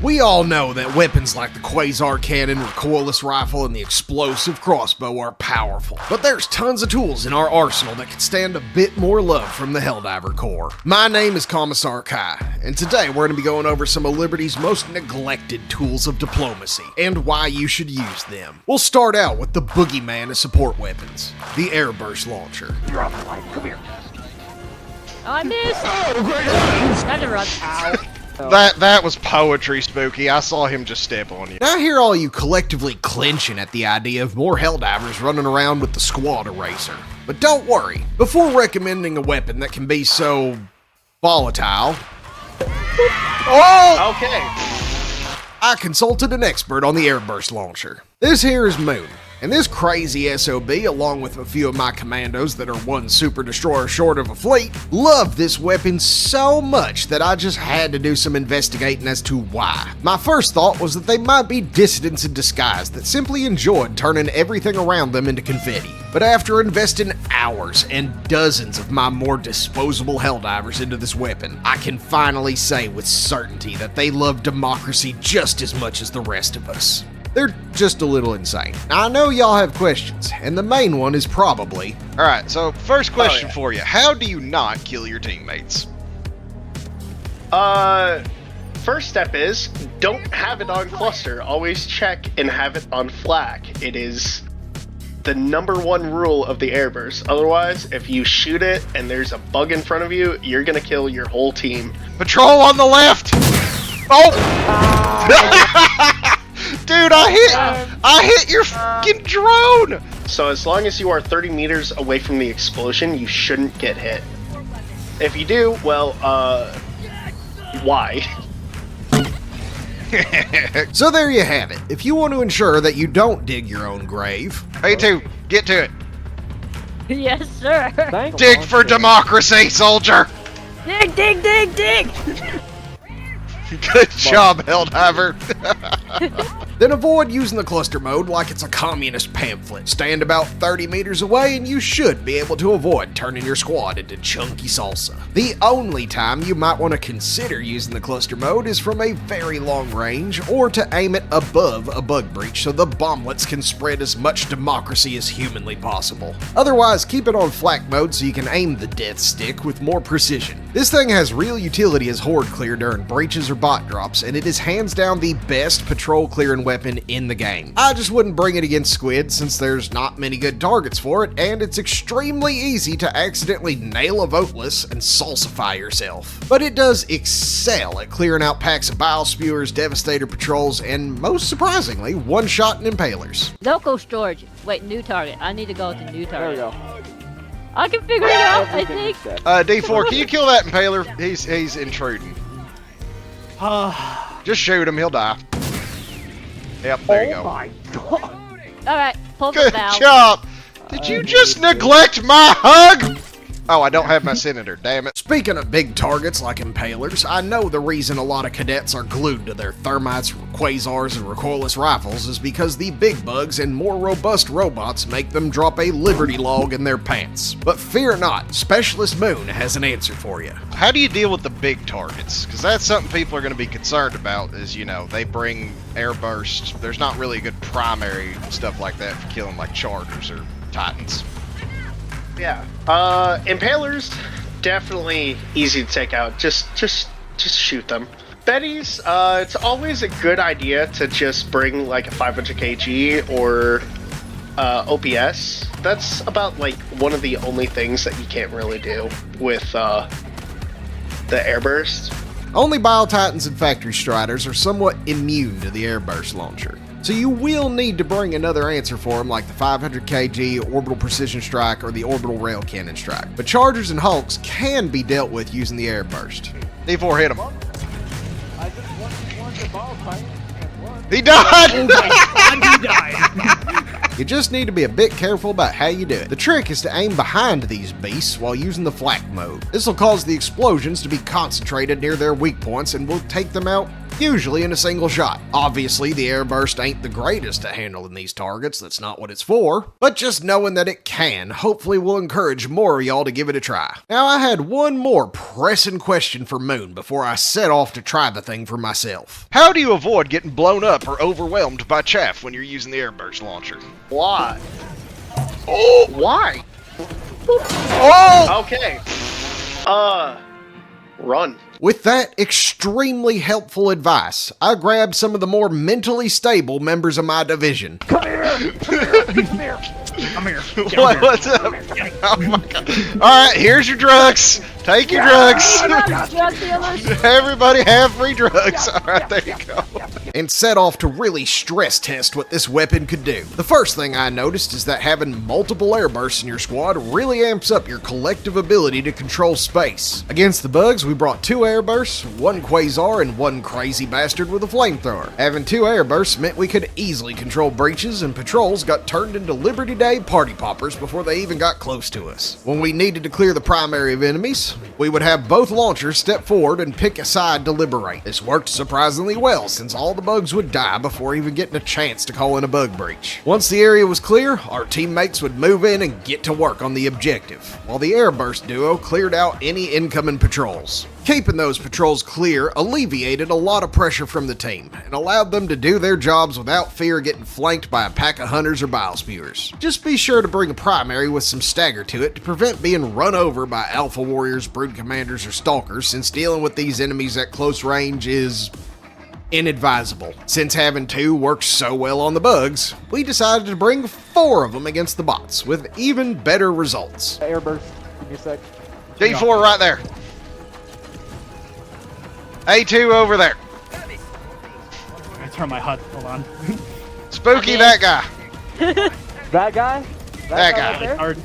We all know that weapons like the Quasar Cannon, recoilless rifle, and the explosive crossbow are powerful, but there's tons of tools in our arsenal that could stand a bit more love from the Helldiver Corps. My name is Commissar Kai, and today we're going to be going over some of Liberty's most neglected tools of diplomacy, and why you should use them. We'll start out with the boogeyman of support weapons, the Airburst Launcher. You're off the line, come here. Oh, I missed! Oh, great heavens! Time to run. Ow. That was poetry, Spooky. I saw him just step on you. Now I hear all you collectively clenching at the idea of more Helldivers running around with the squad eraser. But don't worry, before recommending a weapon that can be so volatile, I consulted an expert on the Airburst Launcher. This here is Moon. And this crazy SOB, along with a few of my commandos that are one super destroyer short of a fleet, love this weapon so much that I just had to do some investigating as to why. My first thought was that they might be dissidents in disguise that simply enjoyed turning everything around them into confetti. But after investing hours and dozens of my more disposable Helldivers into this weapon, I can finally say with certainty that they love democracy just as much as the rest of us. They're just a little insane. Now, I know y'all have questions, and the main one is probably... Alright, so first question for you. How do you not kill your teammates? First step is, don't have it on cluster. Always check and have it on flak. It is the #1 rule of the Airburst. Otherwise, if you shoot it and there's a bug in front of you, you're gonna kill your whole team. Patrol on the left! Oh! Dude, I hit your fucking drone! So as long as you are 30 meters away from the explosion, you shouldn't get hit. If you do, well, why? So there you have it. If you want to ensure that you don't dig your own grave... Hey, two, get to it. Yes, sir. Dig for democracy, soldier! Dig, dig, dig, dig! Good job, Helldiver. Then avoid using the cluster mode like it's a communist pamphlet. Stand about 30 meters away and you should be able to avoid turning your squad into chunky salsa. The only time you might want to consider using the cluster mode is from a very long range or to aim it above a bug breach so the bomblets can spread as much democracy as humanly possible. Otherwise, keep it on flak mode so you can aim the death stick with more precision. This thing has real utility as horde clear during breaches or bot drops, and it is hands down the best patrol clearing weapon in the game. I just wouldn't bring it against squid since there's not many good targets for it, and it's extremely easy to accidentally nail a voteless and salsify yourself. But it does excel at clearing out packs of bile spewers, devastator patrols, and most surprisingly, one-shot impalers. Local storage. Wait, new target. I need to go to new target. There we go. I can figure it out, I think. D4, can you kill that impaler? He's intruding. Just shoot him, he'll die. Yep, there you go. Oh my god. Alright, pull the Good valve. job! Did you just neglect my hug? Oh, I don't have my senator, damn it. Speaking of big targets like impalers, I know the reason a lot of cadets are glued to their thermites, quasars, and recoilless rifles is because the big bugs and more robust robots make them drop a liberty log in their pants. But fear not, Specialist Moon has an answer for you. How do you deal with the big targets? Because that's something people are going to be concerned about is, you know, they bring airburst. There's not really a good primary stuff like that for killing like chargers or titans. Yeah. Impalers, definitely easy to take out. Just shoot them. Betties, it's always a good idea to just bring like a 500 kg or OPS. That's about like one of the only things that you can't really do with the Airburst. Only Bile Titans and Factory Striders are somewhat immune to the Airburst Launcher. So you will need to bring another answer for them like the 500 kg Orbital Precision Strike or the Orbital Rail Cannon Strike. But Chargers and Hulks can be dealt with using the Airburst. D4 hit him. I just want the ball fight. He died! Oh my god, he died! You just need to be a bit careful about how you do it. The trick is to aim behind these beasts while using the flak mode. This will cause the explosions to be concentrated near their weak points and will take them out usually in a single shot. Obviously, the Airburst ain't the greatest at handling these targets, that's not what it's for, but just knowing that it can hopefully will encourage more of y'all to give it a try. Now, I had one more pressing question for Moon before I set off to try the thing for myself. How do you avoid getting blown up or overwhelmed by chaff when you're using the Airburst Launcher? Why? Oh! Why? Oh! Okay. Run. With that extremely helpful advice, I grabbed some of the more mentally stable members of my division. Come here! Come here! Come here! Come here! What's up? Oh my god. Alright, here's your drugs. Take your drugs. Drug dealers. Everybody have free drugs. Alright, there you go. And set off to really stress test what this weapon could do. The first thing I noticed is that having multiple airbursts in your squad really amps up your collective ability to control space. Against the bugs, we brought 2 airbursts, 1 quasar, and 1 crazy bastard with a flamethrower. Having 2 airbursts meant we could easily control breaches, and patrols got turned into Liberty Day party poppers before they even got close to us. When we needed to clear the primary of enemies, we would have both launchers step forward and pick a side to liberate. This worked surprisingly well, since all the bugs would die before even getting a chance to call in a bug breach. Once the area was clear, our teammates would move in and get to work on the objective, while the Airburst duo cleared out any incoming patrols. Keeping those patrols clear alleviated a lot of pressure from the team, and allowed them to do their jobs without fear of getting flanked by a pack of hunters or bile spewers. Just be sure to bring a primary with some stagger to it to prevent being run over by alpha warriors, brood commanders, or stalkers, since dealing with these enemies at close range is inadvisable. Since having 2 worked so well on the bugs, we decided to bring 4 of them against the bots, with even better results. Airburst. Give me a sec. D4 right there. A2 over there. I turn my HUD. Hold on. Spooky, that guy. That guy? That guy. Right there? Hard.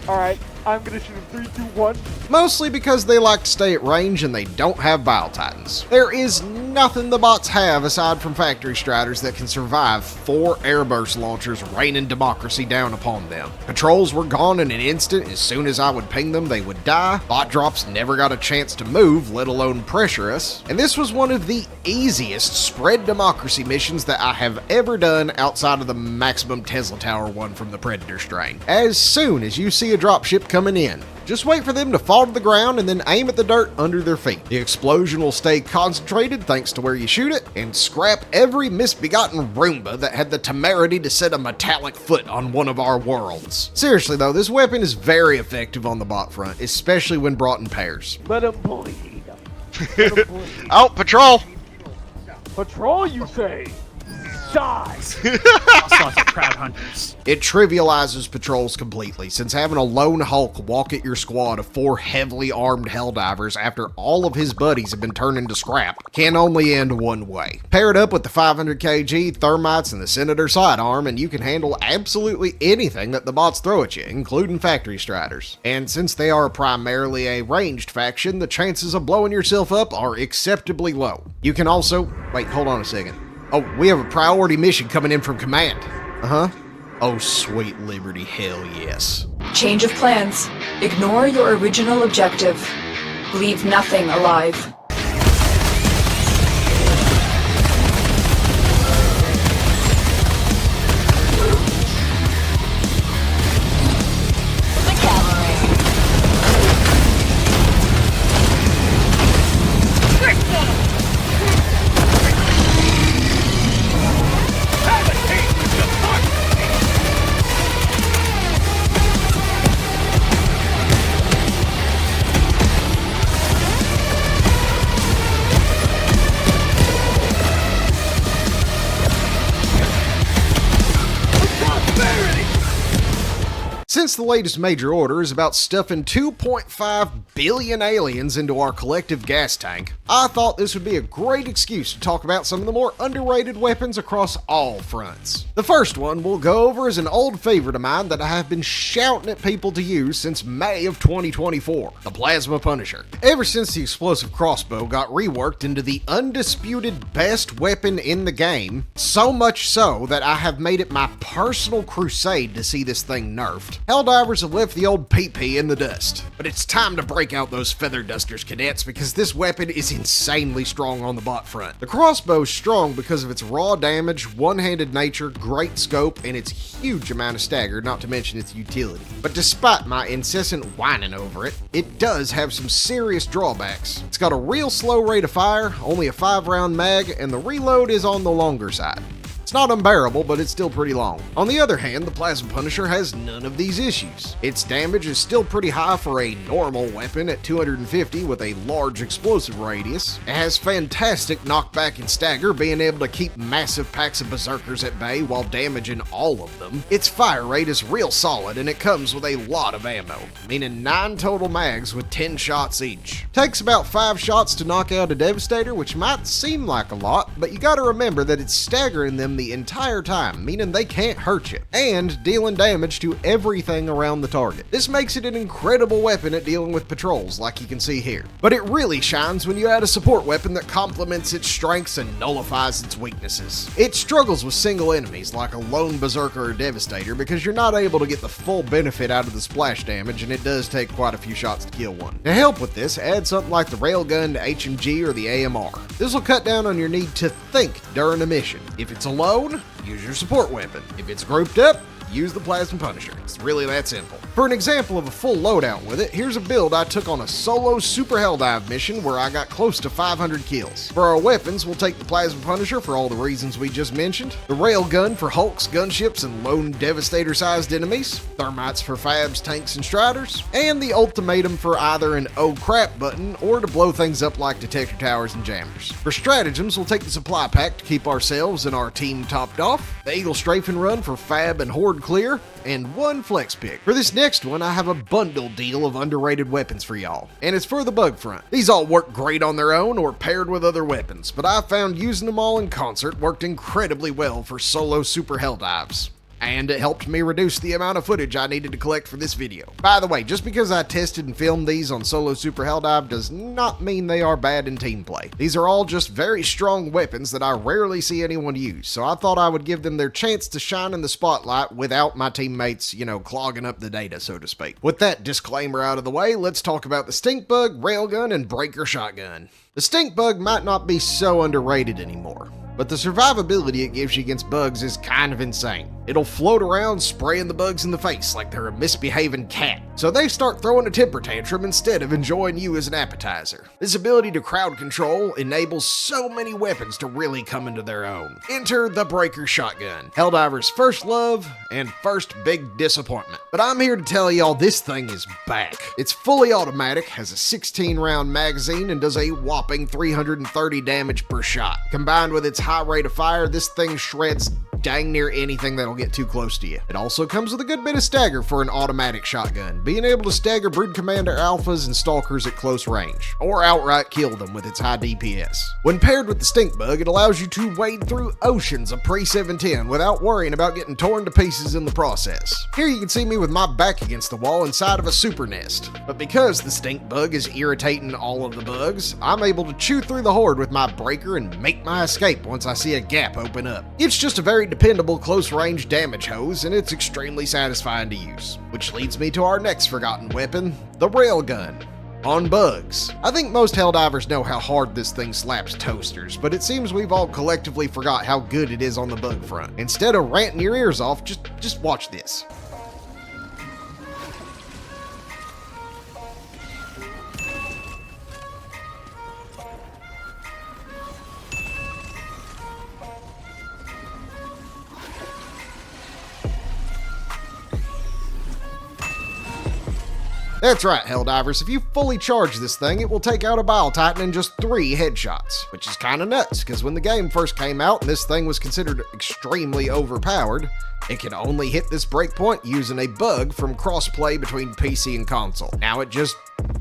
Alright, I'm gonna shoot him 3, 2, 1. Mostly because they like to stay at range and they don't have Bile Titans. There is nothing the bots have aside from Factory Striders that can survive 4 Airburst launchers raining democracy down upon them. Patrols were gone in an instant. As soon as I would ping them, they would die. Bot drops never got a chance to move, let alone pressure us. And this was one of the easiest spread democracy missions that I have ever done outside of the maximum Tesla Tower one from the Predator strain. As soon as you see a dropship coming in, just wait for them to fall to the ground and then aim at the dirt under their feet. The explosion will stay concentrated thanks to where you shoot it, and scrap every misbegotten Roomba that had the temerity to set a metallic foot on one of our worlds. Seriously though, this weapon is very effective on the bot front, especially when brought in pairs. Let him bleed. Let him bleed. Oh, patrol. Patrol, you say? Die! Also lots of crowd hunters. It trivializes patrols completely, since having a lone Hulk walk at your squad of 4 heavily armed Helldivers after all of his buddies have been turned into scrap can only end one way. Pair it up with the 500 kg thermites and the Senator sidearm, and you can handle absolutely anything that the bots throw at you, including Factory Striders. And since they are primarily a ranged faction, the chances of blowing yourself up are acceptably low. You can also... Wait, hold on a second. Oh, we have a priority mission coming in from command. Uh-huh. Oh, sweet Liberty, hell yes. Change of plans. Ignore your original objective. Leave nothing alive. Since the latest major order is about stuffing 2.5 billion aliens into our collective gas tank, I thought this would be a great excuse to talk about some of the more underrated weapons across all fronts. The first one we'll go over is an old favorite of mine that I have been shouting at people to use since May of 2024, the Plasma Punisher. Ever since the explosive crossbow got reworked into the undisputed best weapon in the game, so much so that I have made it my personal crusade to see this thing nerfed. Helldivers have left the old PP in the dust. But it's time to break out those feather dusters, cadets, because this weapon is insanely strong on the bot front. The crossbow's strong because of its raw damage, one-handed nature, great scope, and its huge amount of stagger, not to mention its utility. But despite my incessant whining over it, it does have some serious drawbacks. It's got a real slow rate of fire, only a 5-round mag, and the reload is on the longer side. It's not unbearable, but it's still pretty long. On the other hand, the Plasma Punisher has none of these issues. Its damage is still pretty high for a normal weapon at 250 with a large explosive radius. It has fantastic knockback and stagger, being able to keep massive packs of berserkers at bay while damaging all of them. Its fire rate is real solid, and it comes with a lot of ammo, meaning 9 total mags with 10 shots each. Takes about 5 shots to knock out a Devastator, which might seem like a lot, but you gotta remember that it's staggering them the entire time, meaning they can't hurt you, and dealing damage to everything around the target. This makes it an incredible weapon at dealing with patrols, like you can see here. But it really shines when you add a support weapon that complements its strengths and nullifies its weaknesses. It struggles with single enemies, like a lone berserker or devastator, because you're not able to get the full benefit out of the splash damage, and it does take quite a few shots to kill one. To help with this, add something like the railgun to HMG or the AMR. This will cut down on your need to think during a mission. If it's alone, use your support weapon. If it's grouped up, use the Plasma Punisher. It's really that simple. For an example of a full loadout with it, here's a build I took on a solo super Helldive mission where I got close to 500 kills. For our weapons, we'll take the Plasma Punisher for all the reasons we just mentioned, the railgun for hulks, gunships, and lone devastator-sized enemies, thermites for fabs, tanks, and striders, and the ultimatum for either an oh crap button or to blow things up like detector towers and jammers. For stratagems, we'll take the supply pack to keep ourselves and our team topped off, the Eagle Strafe and Run for fab and horde clear, and one flex pick. For this next one, I have a bundle deal of underrated weapons for y'all, and it's for the bug front. These all work great on their own or paired with other weapons, but I found using them all in concert worked incredibly well for solo super Helldives. And it helped me reduce the amount of footage I needed to collect for this video. By the way, just because I tested and filmed these on solo super Helldive does not mean they are bad in team play. These are all just very strong weapons that I rarely see anyone use, so I thought I would give them their chance to shine in the spotlight without my teammates, clogging up the data, so to speak. With that disclaimer out of the way, let's talk about the Stink Bug, Railgun, and Breaker Shotgun. The Stink Bug might not be so underrated anymore, but the survivability it gives you against bugs is kind of insane. It'll float around spraying the bugs in the face like they're a misbehaving cat, so they start throwing a temper tantrum instead of enjoying you as an appetizer. This ability to crowd control enables so many weapons to really come into their own. Enter the Breaker Shotgun, Helldiver's first love and first big disappointment. But I'm here to tell y'all this thing is back. It's fully automatic, has a 16-round magazine, and does a whopping 330 damage per shot. Combined with its high rate of fire, this thing shreds dang near anything that'll get too close to you. It also comes with a good bit of stagger for an automatic shotgun, being able to stagger Brood Commander alphas and stalkers at close range, or outright kill them with its high DPS. When paired with the Stink Bug, it allows you to wade through oceans of pre-710 without worrying about getting torn to pieces in the process. Here you can see me with my back against the wall inside of a super nest, but because the Stink Bug is irritating all of the bugs, I'm able to chew through the horde with my breaker and make my escape once I see a gap open up. It's just a very dependable close-range damage hose, and it's extremely satisfying to use. Which leads me to our next forgotten weapon, the Railgun. On bugs. I think most Helldivers know how hard this thing slaps toasters, but it seems we've all collectively forgot how good it is on the bug front. Instead of ranting your ears off, just watch this. That's right, Helldivers, if you fully charge this thing, it will take out a Bile Titan in just 3 headshots, which is kinda nuts, because when the game first came out and this thing was considered extremely overpowered, it could only hit this breakpoint using a bug from crossplay between PC and console. Now it just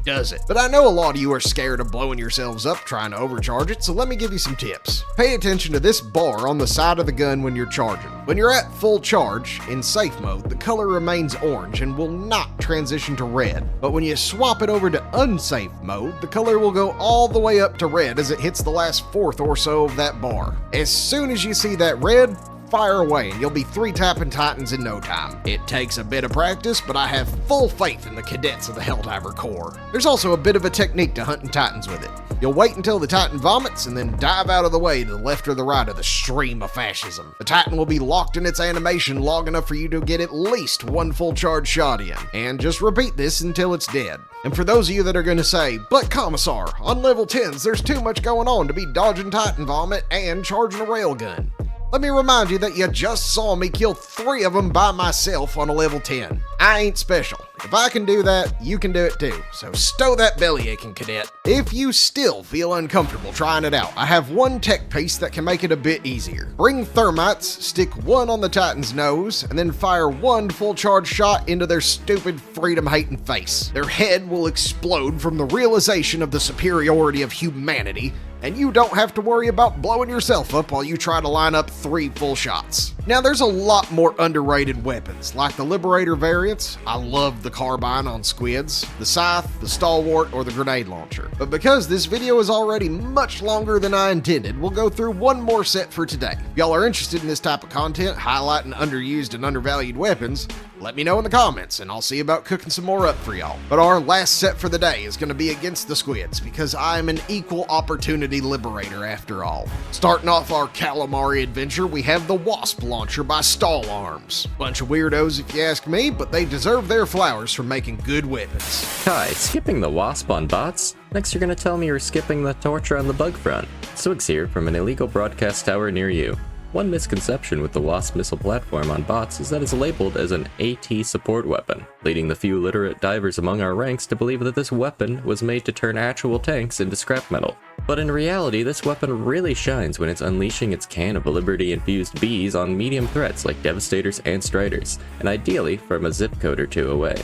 does it. But I know a lot of you are scared of blowing yourselves up trying to overcharge it, so let me give you some tips. Pay attention to this bar on the side of the gun when you're charging. When you're at full charge, in safe mode, the color remains orange and will not transition to red. But when you swap it over to unsafe mode, the color will go all the way up to red as it hits the last fourth or so of that bar. As soon as you see that red, fire away and you'll be 3-tapping Titans in no time. It takes a bit of practice, but I have full faith in the cadets of the Helldiver Corps. There's also a bit of a technique to hunting Titans with it. You'll wait until the Titan vomits and then dive out of the way to the left or the right of the stream of fascism. The Titan will be locked in its animation long enough for you to get at least one full charge shot in, and just repeat this until it's dead. And for those of you that are going to say, but Commissar, on level 10s there's too much going on to be dodging Titan vomit and charging a railgun. Let me remind you that you just saw me kill 3 of them by myself on a level 10. I ain't special. If I can do that, you can do it too. So stow that belly aching, cadet. If you still feel uncomfortable trying it out, I have one tech piece that can make it a bit easier. Bring thermites, stick 1 on the Titan's nose, and then fire 1 full charge shot into their stupid freedom-hating face. Their head will explode from the realization of the superiority of humanity, and you don't have to worry about blowing yourself up while you try to line up 3 full shots. Now there's a lot more underrated weapons, like the Liberator variants. I love the carbine on squids, the scythe, the stalwart, or the grenade launcher. But because this video is already much longer than I intended, we'll go through one more set for today. If y'all are interested in this type of content, highlighting underused and undervalued weapons, let me know in the comments and I'll see about cooking some more up for y'all. But our last set for the day is going to be against the squids because I am an equal opportunity liberator after all. Starting off our calamari adventure, we have the Wasp Launcher by Stall Arms. Bunch of weirdos if you ask me, but they deserve their flowers for making good weapons. Hi, skipping the Wasp on bots? Next you're gonna tell me you're skipping the Torture on the bug front. Swigs here from an illegal broadcast tower near you. One misconception with the Wasp missile platform on bots is that it's labeled as an AT support weapon, leading the few literate divers among our ranks to believe that this weapon was made to turn actual tanks into scrap metal. But in reality, this weapon really shines when it's unleashing its can of liberty-infused bees on medium threats like Devastators and Striders, and ideally from a zip code or 2 away.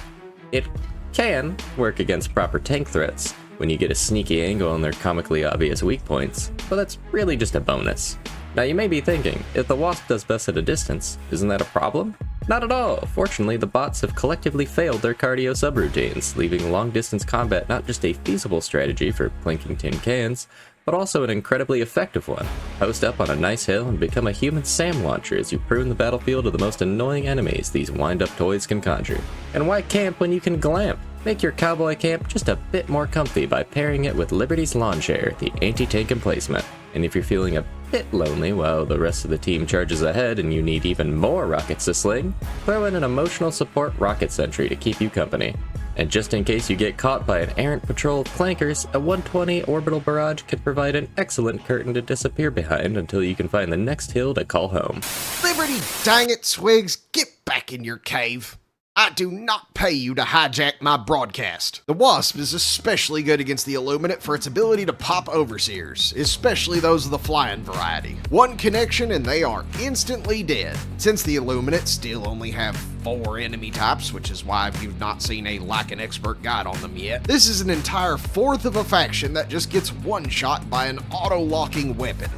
It can work against proper tank threats when you get a sneaky angle on their comically obvious weak points, but that's really just a bonus. Now you may be thinking, if the Wasp does best at a distance, isn't that a problem? Not at all! Fortunately, the bots have collectively failed their cardio subroutines, leaving long-distance combat not just a feasible strategy for plinking tin cans, but also an incredibly effective one. Post up on a nice hill and become a human SAM launcher as you prune the battlefield of the most annoying enemies these wind-up toys can conjure. And why camp when you can glamp? Make your cowboy camp just a bit more comfy by pairing it with Liberty's Lawn Chair, the anti-tank emplacement. And if you're feeling a bit lonely while the rest of the team charges ahead and you need even more rockets to sling, throw in an emotional support rocket sentry to keep you company. And just in case you get caught by an errant patrol of clankers, a 120 orbital barrage can provide an excellent curtain to disappear behind until you can find the next hill to call home. Liberty, dang it, Swigs, get back in your cave. I do not pay you to hijack my broadcast. The Wasp is especially good against the Illuminate for its ability to pop Overseers, especially those of the flying variety. One connection and they are instantly dead. Since the Illuminate still only have 4 enemy types, which is why you've not seen a Like an Expert guide on them yet, this is an entire 1/4 of a faction that just gets one-shot by an auto-locking weapon.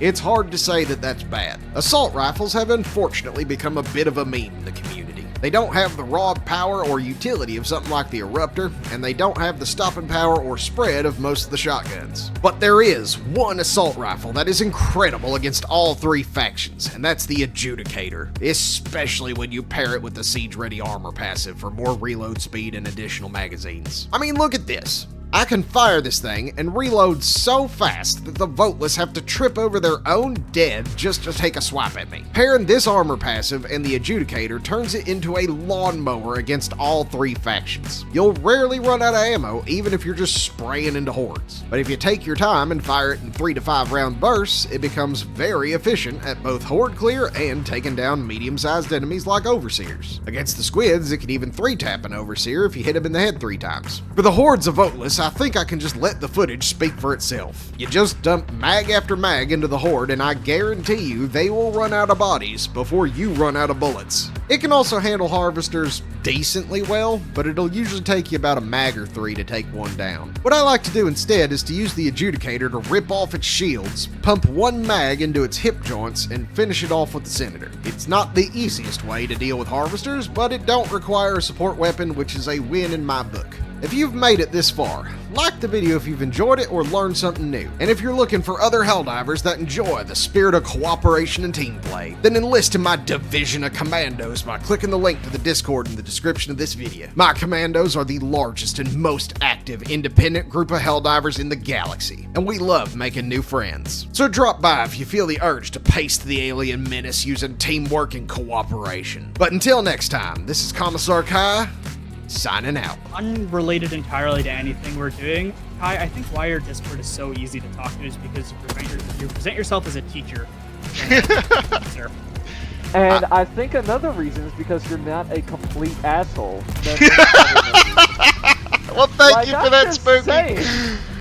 It's hard to say that that's bad. Assault rifles have unfortunately become a bit of a meme in the community. They don't have the raw power or utility of something like the Eruptor, and they don't have the stopping power or spread of most of the shotguns. But there is one assault rifle that is incredible against all 3 factions, and that's the Adjudicator, especially when you pair it with the Siege Ready armor passive for more reload speed and additional magazines. I mean, look at this. I can fire this thing and reload so fast that the voteless have to trip over their own dead just to take a swipe at me. Pairing this armor passive and the Adjudicator turns it into a lawnmower against all 3 factions. You'll rarely run out of ammo even if you're just spraying into hordes. But if you take your time and fire it in 3 to 5 round bursts, it becomes very efficient at both horde clear and taking down medium-sized enemies like Overseers. Against the squids, it can even 3-tap an Overseer if you hit him in the head 3 times. For the hordes of voteless, I think I can just let the footage speak for itself. You just dump mag after mag into the horde and I guarantee you they will run out of bodies before you run out of bullets. It can also handle harvesters decently well, but it'll usually take you about a mag or 3 to take one down. What I like to do instead is to use the adjudicator to rip off its shields, pump one mag into its hip joints, and finish it off with the senator. It's not the easiest way to deal with harvesters, but it don't require a support weapon, which is a win in my book. If you've made it this far, like the video if you've enjoyed it or learned something new. And if you're looking for other Helldivers that enjoy the spirit of cooperation and team play, then enlist in my division of commandos by clicking the link to the Discord in the description of this video. My commandos are the largest and most active independent group of Helldivers in the galaxy, and we love making new friends. So drop by if you feel the urge to paste the alien menace using teamwork and cooperation. But until next time, this is Commissar Kai, signing out. Unrelated entirely to anything we're doing, Kai, I think why your Discord is so easy to talk to is because you present yourself as a teacher. Sir. And I think another reason is because you're not a complete asshole. Well, thank Like, you for I'm that, just Spooky. saying.